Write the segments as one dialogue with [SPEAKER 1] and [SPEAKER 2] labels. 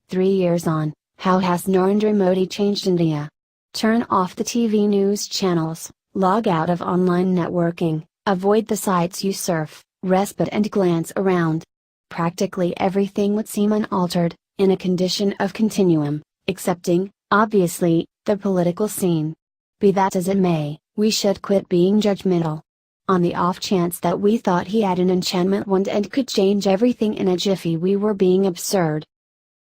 [SPEAKER 1] 3 years on, how has Narendra Modi changed India? Turn off the TV news channels, log out of online networking, avoid the sites you surf, respite and glance around. Practically everything would seem unaltered, in a condition of continuum, excepting, obviously, the political scene. Be that as it may, we should quit being judgmental. On the off chance that we thought he had an enchantment wand and could change everything in a jiffy, we were being absurd.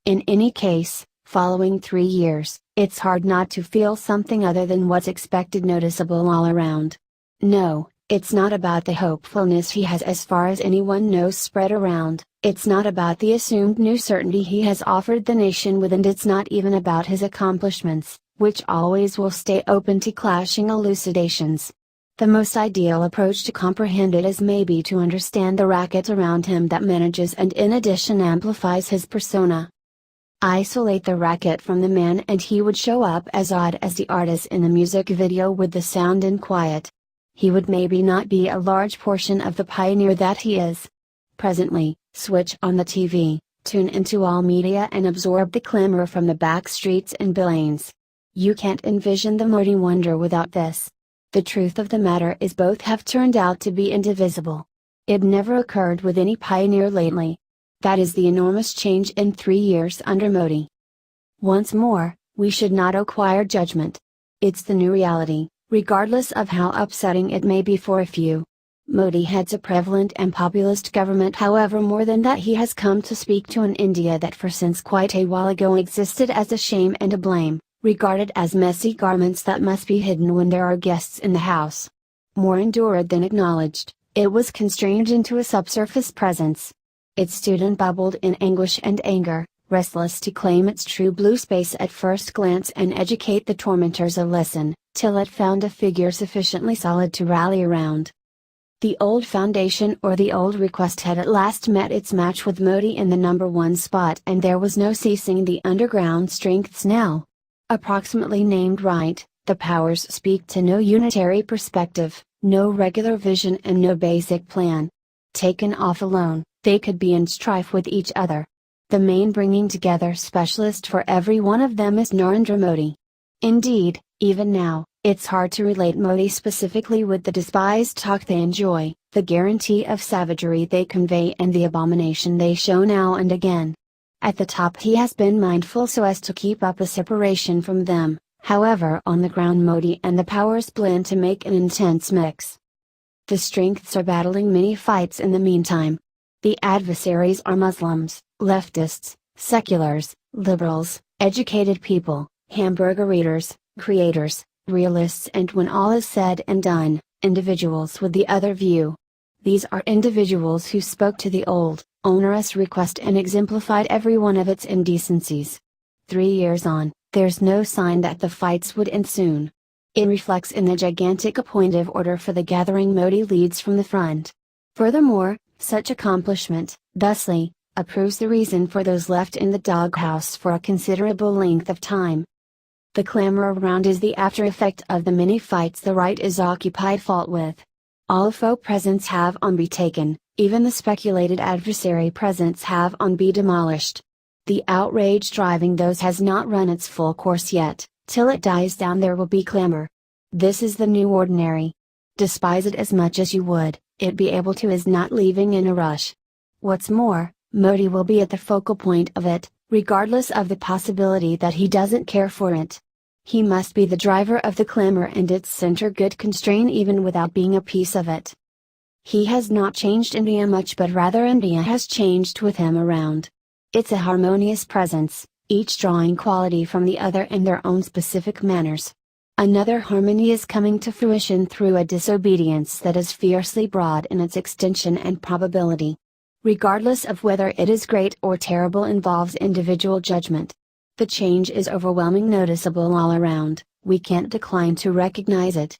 [SPEAKER 1] In any case, following 3 years, it's hard not to feel something other than what's expected noticeable all around. No, it's not about the hopefulness he has as far as anyone knows spread around, it's not about the assumed new certainty he has offered the nation with, and it's not even about his accomplishments, which always will stay open to clashing elucidations. The most ideal approach to comprehend it is maybe to understand the racket around him that manages and in addition amplifies his persona. Isolate the racket from the man and he would show up as odd as the artist in the music video with the sound and quiet. He would maybe not be a large portion of the pioneer that he is. Presently, switch on the TV, tune into all media and absorb the clamor from the back streets and lanes. You can't envision the Modi wonder without this. The truth of the matter is both have turned out to be indivisible. It never occurred with any pioneer lately. That is the enormous change in 3 years under Modi. Once more, we should not acquire judgment. It's the new reality, regardless of how upsetting it may be for a few. Modi heads a prevalent and populist government, however more than that he has come to speak to an India that for since quite a while ago existed as a shame and a blame, regarded as messy garments that must be hidden when there are guests in the house. More endured than acknowledged, it was constrained into a subsurface presence. Its student bubbled in anguish and anger, restless to claim its true blue space at first glance and educate the tormentors a lesson, till it found a figure sufficiently solid to rally around. The old foundation or the old request had at last met its match with Modi in the #1 spot, and there was no ceasing the underground strengths now. Approximately named right, the powers speak to no unitary perspective, no regular vision and no basic plan. Taken off alone, they could be in strife with each other. The main bringing together specialist for every one of them is Narendra Modi. Indeed, even now, it's hard to relate Modi specifically with the despised talk they enjoy, the guarantee of savagery they convey and the abomination they show now and again. At the top he has been mindful so as to keep up a separation from them, however on the ground Modi and the powers blend to make an intense mix. The strengths are battling many fights in the meantime. The adversaries are Muslims, leftists, seculars, liberals, educated people, hamburger eaters, creators, realists, and when all is said and done, individuals with the other view. These are individuals who spoke to the old, onerous request and exemplified every one of its indecencies. 3 years on, there's no sign that the fights would end soon. It reflects in the gigantic appointive order for the gathering Modi leads from the front. Furthermore, such accomplishment, thusly, approves the reason for those left in the doghouse for a considerable length of time. The clamor around is the after effect of the many fights the right is occupied fault with. All faux presents have on be taken, even the speculated adversary presents have on be demolished. The outrage driving those has not run its full course yet, till it dies down there will be clamor. This is the new ordinary. Despise it as much as you would, it be able to is not leaving in a rush. What's more, Modi will be at the focal point of it, regardless of the possibility that he doesn't care for it. He must be the driver of the clamor and its center could constrain even without being a piece of it. He has not changed India much, but rather India has changed with him around. It's a harmonious presence, each drawing quality from the other in their own specific manners. Another harmony is coming to fruition through a disobedience that is fiercely broad in its extension and probability. Regardless of whether it is great or terrible, involves individual judgment. The change is overwhelming, noticeable all around, we can't decline to recognize it.